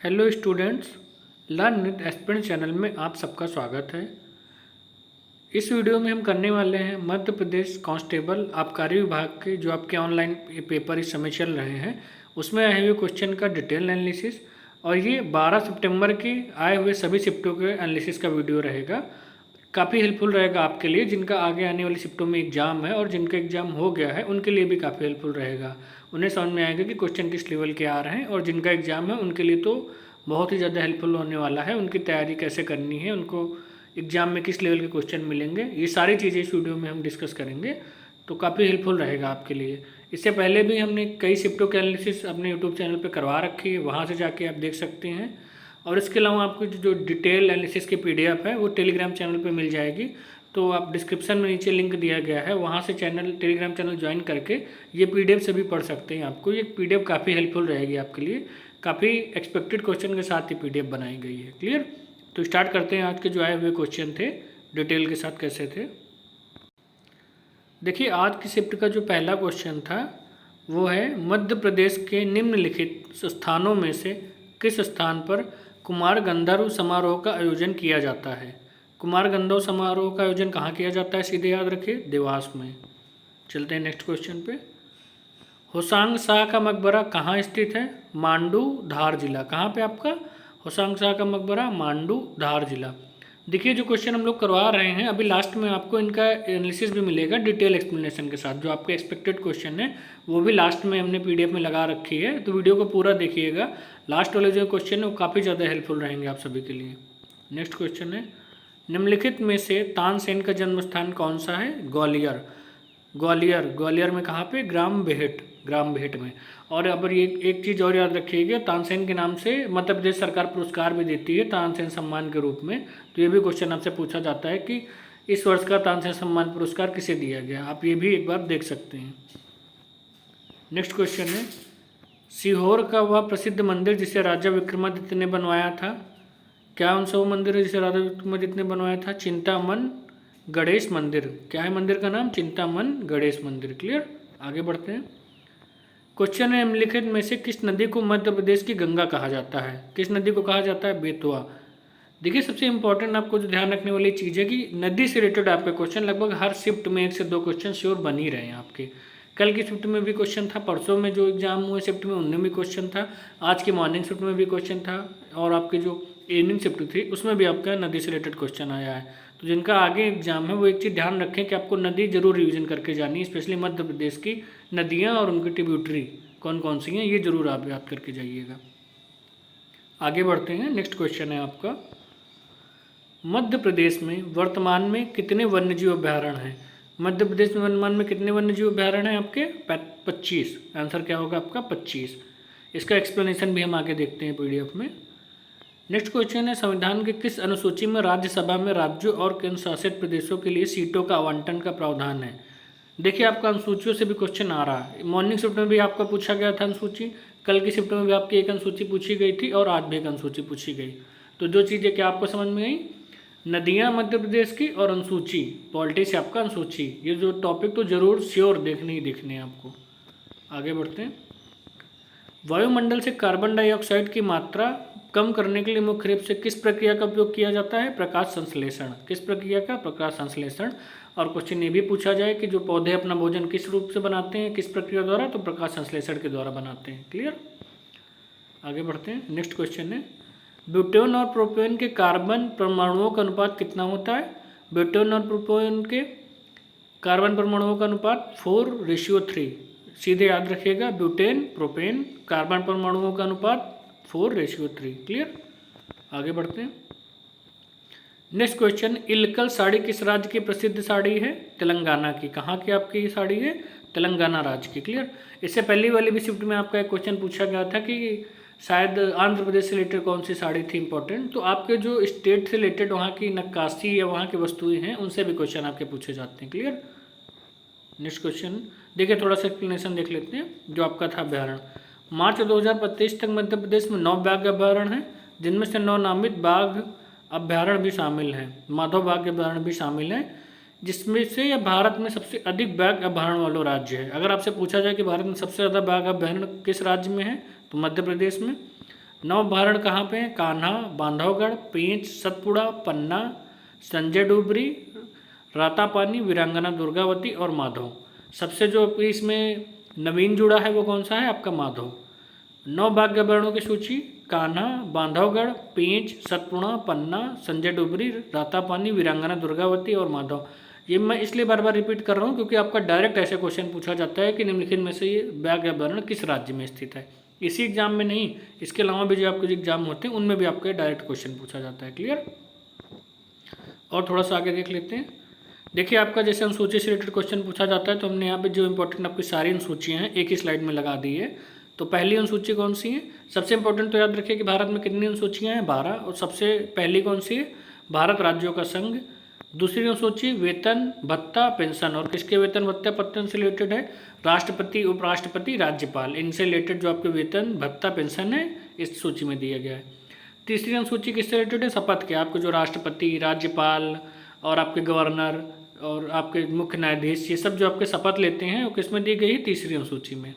Hello students, learn with aspirant channel में आप सबका स्वागत है। इस वीडियो में हम करने वाले हैं मध्य प्रदेश कांस्टेबल आबकारी विभाग के जो आपके ऑनलाइन पेपर इस समय चल रहे हैं उसमें आए हुए क्वेश्चन का डिटेल एनालिसिस। और ये 12 सितंबर के आए हुए सभी शिफ्टों के एनालिसिस का वीडियो रहेगा। काफ़ी हेल्पफुल रहेगा आपके लिए जिनका आगे आने वाली शिफ्टों में एग्जाम है और जिनका एग्जाम हो गया है उनके लिए भी काफ़ी हेल्पफुल रहेगा। उन्हें समझ में आएगा कि क्वेश्चन किस लेवल के आ रहे हैं, और जिनका एग्जाम है उनके लिए तो बहुत ही ज़्यादा हेल्पफुल होने वाला है। उनकी तैयारी कैसे करनी है, उनको एग्जाम में किस लेवल के क्वेश्चन मिलेंगे, ये सारी चीज़ें इस वीडियो में हम डिस्कस करेंगे, तो काफ़ी हेल्पफुल रहेगा आपके लिए। इससे पहले भी हमने कई शिफ्टों के एनालिसिस अपने यूट्यूब चैनल पर करवा रखी है, वहाँ से जाके आप देख सकते हैं। और इसके अलावा आपको जो डिटेल एनालिसिस की PDF है वो टेलीग्राम चैनल पे मिल जाएगी। तो आप डिस्क्रिप्शन में नीचे लिंक दिया गया है, वहाँ से टेलीग्राम चैनल ज्वाइन करके ये PDF सभी पढ़ सकते हैं। आपको ये PDF काफ़ी हेल्पफुल रहेगी आपके लिए। काफ़ी एक्सपेक्टेड क्वेश्चन के साथ ये PDF बनाई गई है। क्लियर? तो स्टार्ट करते हैं। आज के जो आए हुए क्वेश्चन थे डिटेल के साथ कैसे थे। देखिए, आज की शिफ्ट का जो पहला क्वेश्चन था वो है मध्य प्रदेश के निम्नलिखित स्थानों में से किस स्थान पर कुमार गंधर्व समारोह का आयोजन किया जाता है। कुमार गंधर्व समारोह का आयोजन कहाँ किया जाता है, सीधे याद रखिए, देवास में। चलते हैं नेक्स्ट क्वेश्चन पे। होसांग शाह का मकबरा कहाँ स्थित है, मांडू, धार जिला। कहाँ पे आपका होसांग शाह का मकबरा, मांडू, धार जिला। देखिए, जो क्वेश्चन हम लोग करवा रहे हैं अभी लास्ट में आपको इनका एनालिसिस भी मिलेगा डिटेल एक्सप्लेनेशन के साथ। जो आपके एक्सपेक्टेड क्वेश्चन है वो भी लास्ट में हमने PDF में लगा रखी है, तो वीडियो को पूरा देखिएगा। लास्ट वाले जो क्वेश्चन है वो काफ़ी ज़्यादा हेल्पफुल रहेंगे आप सभी के लिए। नेक्स्ट क्वेश्चन है, निम्नलिखित में से तानसेन का जन्म स्थान कौन सा है, ग्वालियर। ग्वालियर में कहाँ पे, ग्राम बेहट में। और अब ये एक चीज़ और याद रखिएगा, तानसेन के नाम से मध्य प्रदेश सरकार पुरस्कार भी देती है तानसेन सम्मान के रूप में। तो ये भी क्वेश्चन आपसे पूछा जाता है कि इस वर्ष का तानसेन सम्मान पुरस्कार किसे दिया गया, आप ये भी एक बार देख सकते हैं। नेक्स्ट क्वेश्चन है, सीहोर का वह प्रसिद्ध मंदिर जिसे राजा विक्रमादित्य ने बनवाया था, क्या उनसे वो मंदिर है जिसे राजा विक्रमादित्य ने बनवाया था, चिंतामन गणेश मंदिर। क्या है मंदिर का नाम, चिंतामन गणेश मंदिर। क्लियर? आगे बढ़ते हैं। क्वेश्चन है, निम्नलिखित में से किस नदी को मध्य प्रदेश की गंगा कहा जाता है। किस नदी को कहा जाता है, बेतवा। देखिए, सबसे इंपॉर्टेंट आपको जो ध्यान रखने वाली चीज़ है कि नदी से रिलेटेड आपके क्वेश्चन लगभग हर शिफ्ट में 1 से 2 क्वेश्चन श्योर बन ही रहे हैं आपके। कल की शिफ्ट में भी क्वेश्चन था, परसों में जो एग्जाम हुए शिफ्ट में उनमें भी क्वेश्चन था, आज की मॉर्निंग शिफ्ट में भी क्वेश्चन था, और आपकी जो इवनिंग शिफ्ट थी उसमें भी आपका नदी से रिलेटेड क्वेश्चन आया है। तो जिनका आगे एग्जाम है वो एक चीज़ ध्यान रखें कि आपको नदी जरूर रिविजन करके जानी है, स्पेशली मध्य प्रदेश की नदियाँ और उनकी ट्रिब्यूटरी कौन कौन सी हैं, ये जरूर आप याद करके जाइएगा। आगे बढ़ते हैं। नेक्स्ट क्वेश्चन है आपका, मध्य प्रदेश में वर्तमान में कितने वन्यजीव अभ्यारण्य हैं। मध्य प्रदेश में वर्तमान में कितने वन्यजीव अभ्यारण्य हैं आपके, 25। आंसर क्या होगा आपका, 25। इसका एक्सप्लेनेशन भी हम आगे देखते हैं PDF में। नेक्स्ट क्वेश्चन है, संविधान के किस अनुसूची में राज्यसभा में राज्यों और केंद्र शासित प्रदेशों के लिए सीटों का आवंटन का प्रावधान है। देखिए, आपका अनुसूचियों से भी क्वेश्चन आ रहा है। मॉर्निंग शिफ्ट में भी आपका पूछा गया था अनुसूची, कल की शिफ्ट में भी आपकी एक अनुसूची पूछी गई थी, और आज भी एक अनुसूची पूछी गई। तो जो चीज़ें क्या आपको समझ में आई, नदियाँ मध्य प्रदेश की और अनुसूची, पॉलिटी से आपका अनुसूची, ये जो टॉपिक तो जरूर श्योर देखने ही देखने हैं आपको। आगे बढ़ते हैं। वायुमंडल से कार्बन डाइऑक्साइड की मात्रा कम करने के लिए मुख्य रूप से किस प्रक्रिया का उपयोग किया जाता है, प्रकाश संश्लेषण। किस प्रक्रिया का, प्रकाश संश्लेषण। और क्वेश्चन ये भी पूछा जाए कि जो पौधे अपना भोजन किस रूप से बनाते हैं, किस प्रक्रिया द्वारा, तो प्रकाश संश्लेषण के द्वारा बनाते हैं। क्लियर? आगे बढ़ते हैं। नेक्स्ट क्वेश्चन है, ब्यूटेन और प्रोपेन के कार्बन परमाणुओं का अनुपात कितना होता है। ब्यूटेन और प्रोपेन के कार्बन परमाणुओं का अनुपात 4:3। सीधे याद रखिएगा, ब्यूटेन प्रोपेन कार्बन परमाणुओं का अनुपात 4:3। क्लियर? आगे बढ़ते हैं। नेक्स्ट क्वेश्चन, इलकल साड़ी किस राज्य की प्रसिद्ध साड़ी है, तेलंगाना की। कहाँ की आपकी ये साड़ी है, तेलंगाना राज्य की। क्लियर? इससे पहली वाली भी शिफ्ट में आपका एक क्वेश्चन पूछा गया था कि शायद आंध्र प्रदेश से रिलेटेड कौन सी साड़ी थी इंपॉर्टेंट, तो आपके जो स्टेट से रिलेटेड वहाँ की नक्काशी या वहाँ की वस्तुएं हैं उनसे भी क्वेश्चन आपके पूछे जाते हैं। क्लियर? नेक्स्ट क्वेश्चन देखिए, थोड़ा सा एक्सप्लेनेशन देख लेते हैं। जो आपका था अभ्यारण्य, मार्च 2025 तक मध्य प्रदेश में 9 बाघ अभ्यारण्य हैं, जिनमें से 9 नामित बाघ अभ्यारण्य भी शामिल हैं, माधव बाघ अभ्यारण्य भी शामिल हैं, जिसमें से यह भारत में सबसे अधिक बाघ अभ्यारण्य वाला राज्य है। अगर आपसे पूछा जाए कि भारत में सबसे ज़्यादा बाघ अभ्यारण्य किस राज्य में है, तो मध्य प्रदेश में। नवभारण कहाँ पे है? कान्हा, बांधवगढ़, पेंच, सतपुड़ा, पन्ना, संजय डुबरी, रातापानी, वीरांगना दुर्गावती और माधव। सबसे जो इसमें नवीन जुड़ा है वो कौन सा है? आपका माधव। 9 भाग्य वर्णों की सूची: कान्हा, बांधवगढ़, पेंच, सतपुड़ा, पन्ना, संजय डुबरी, रातापानी, वीरांगना दुर्गावती और माधव। ये मैं इसलिए बार बार रिपीट कर रहा हूँ क्योंकि आपका डायरेक्ट ऐसे क्वेश्चन पूछा जाता है कि निम्नलिखित में से ये भाग्य वर्ण किस राज्य में स्थित है। इसी एग्जाम में नहीं, इसके अलावा भी जो आपके एग्जाम होते हैं उनमें भी आपका डायरेक्ट क्वेश्चन पूछा जाता है। क्लियर? और थोड़ा सा आगे देख लेते हैं। देखिए, आपका जैसे अनुसूची से रिलेटेड क्वेश्चन पूछा जाता है तो हमने यहाँ पे जो इंपॉर्टेंट आपकी सारी अनुसूचियाँ हैं एक ही स्लाइड में लगा दी है। तो पहली अनुसूची कौन सी है? सबसे इंपॉर्टेंट तो याद रखिए कि भारत में कितनी अनुसूचियाँ हैं? 12। और सबसे पहली कौन सी है? भारत राज्यों का संघ। दूसरी अनुसूची वेतन, भत्ता, पेंशन। और किसके वेतन भत्ता पेंशन से रिलेटेड है? राष्ट्रपति, उपराष्ट्रपति, राज्यपाल, इनसे रिलेटेड जो आपके वेतन भत्ता पेंशन है इस सूची में दिया गया है। तीसरी अनुसूची किससे रिलेटेड है? शपथ के। आपके जो राष्ट्रपति, राज्यपाल और आपके गवर्नर और आपके मुख्य न्यायाधीश, ये सब जो आपके शपथ लेते हैं वो किस में दी गई है? तीसरी अनुसूची में।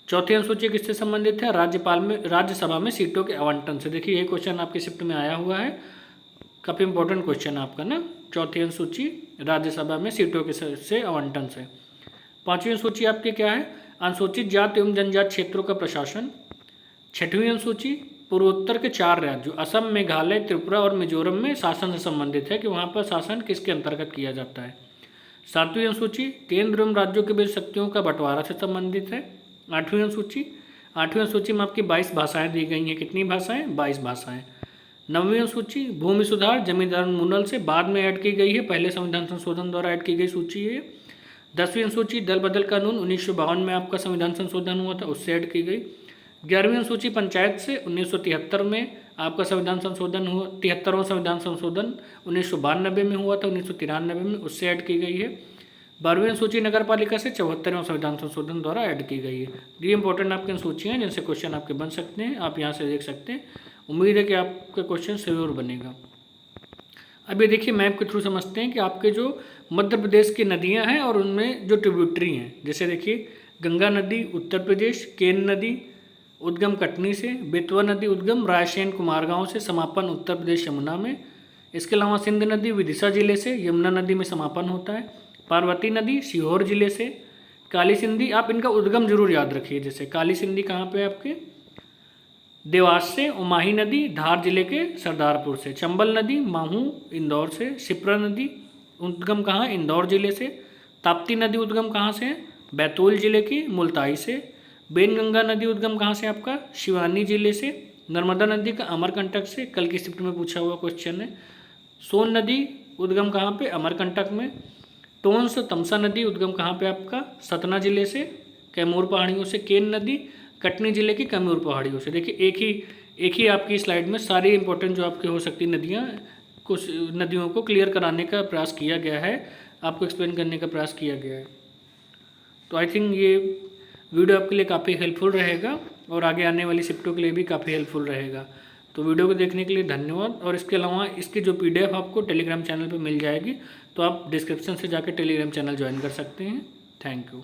चौथी अनुसूची किससे संबंधित है? राज्यपाल में, राज्यसभा में सीटों के आवंटन से। देखिए, ये क्वेश्चन आपके शिफ्ट में आया हुआ है, काफ़ी इंपॉर्टेंट क्वेश्चन है आपका ना। चौथी अनुसूची राज्यसभा में सीटों के से आवंटन से। पांचवी अनुसूची आपकी क्या है? अनुसूचित जाति एवं जनजाति क्षेत्रों का प्रशासन। छठवीं अनुसूची पूर्वोत्तर के 4 राज्यों असम, मेघालय, त्रिपुरा और मिजोरम में शासन से संबंधित है कि वहाँ पर शासन किसके अंतर्गत किया जाता है। सातवीं अनुसूची केंद्र एवं राज्यों के बीच शक्तियों का बंटवारा से संबंधित है। आठवीं अनुसूची में आपकी 22 भाषाएं दी गई हैं। कितनी भाषाएं? 22 भाषाएं। नवीं अनुसूची भूमि सुधार, जमींदार उन्मूलन से बाद में ऐड की गई है, पहले संविधान संशोधन द्वारा ऐड की गई सूची है। 10वीं अनुसूची दल बदल कानून 1952 में आपका संविधान संशोधन हुआ था, उससे ऐड की गई। 11वीं अनुसूची पंचायत से 1973 में आपका संविधान संशोधन हुआ। 73वां संविधान संशोधन 1992 में हुआ था, 1993 में, उससे ऐड की गई है। 12वीं अनुसूची नगर पालिका से 74वां संविधान संशोधन द्वारा ऐड की गई है। ये इंपॉर्टेंट आपकी अनुसूचियाँ हैं जिनसे क्वेश्चन आपके बन सकते हैं, आप यहाँ से देख सकते हैं। उम्मीद है कि आपका क्वेश्चन जरूर बनेगा। अब ये देखिए, मैप के थ्रू समझते हैं कि आपके जो मध्य प्रदेश की नदियाँ हैं और उनमें जो ट्रिब्यूटरी हैं, जैसे देखिए गंगा नदी उत्तर प्रदेश, केन नदी उद्गम कटनी से, बेतवा नदी उद्गम रायसेन कुमारगांव से, समापन उत्तर प्रदेश यमुना में। इसके अलावा सिंध नदी विदिशा जिले से यमुना नदी में समापन होता है। पार्वती नदी सीहोर जिले से। काली सिंधी, आप इनका उद्गम जरूर याद रखिए, जैसे काली सिंधी कहाँ पे आपके? देवास से। उमाही नदी धार जिले के सरदारपुर से। चंबल नदी माहू इंदौर से। शिप्रा नदी उद्गम कहाँ? इंदौर जिले से। ताप्ती नदी उद्गम कहाँ से? बैतूल जिले की मुल्ताई से। बेनगंगा नदी उद्गम कहाँ से? आपका शिवानी जिले से। नर्मदा नदी का अमरकंटक से, कल की शिफ्ट में पूछा हुआ क्वेश्चन है। सोन नदी उद्गम कहाँ पे? अमरकंटक में। टोंस तमसा नदी उद्गम कहाँ पे? आपका सतना जिले से, कैमूर पहाड़ियों से। केन नदी कटनी जिले की कैमूर पहाड़ियों से। देखिए, एक ही आपकी स्लाइड में सारी इंपॉर्टेंट जो आपकी हो सकती नदियाँ, कुछ नदियों को क्लियर कराने का प्रयास किया गया है, आपको एक्सप्लेन करने का प्रयास किया गया है। तो आई थिंक ये वीडियो आपके लिए काफ़ी हेल्पफुल रहेगा और आगे आने वाली शिफ्टों के लिए भी काफ़ी हेल्पफुल रहेगा। तो वीडियो को देखने के लिए धन्यवाद। और इसके अलावा इसकी जो PDF आपको टेलीग्राम चैनल पे मिल जाएगी, तो आप डिस्क्रिप्शन से जाकर टेलीग्राम चैनल ज्वाइन कर सकते हैं। Thank you.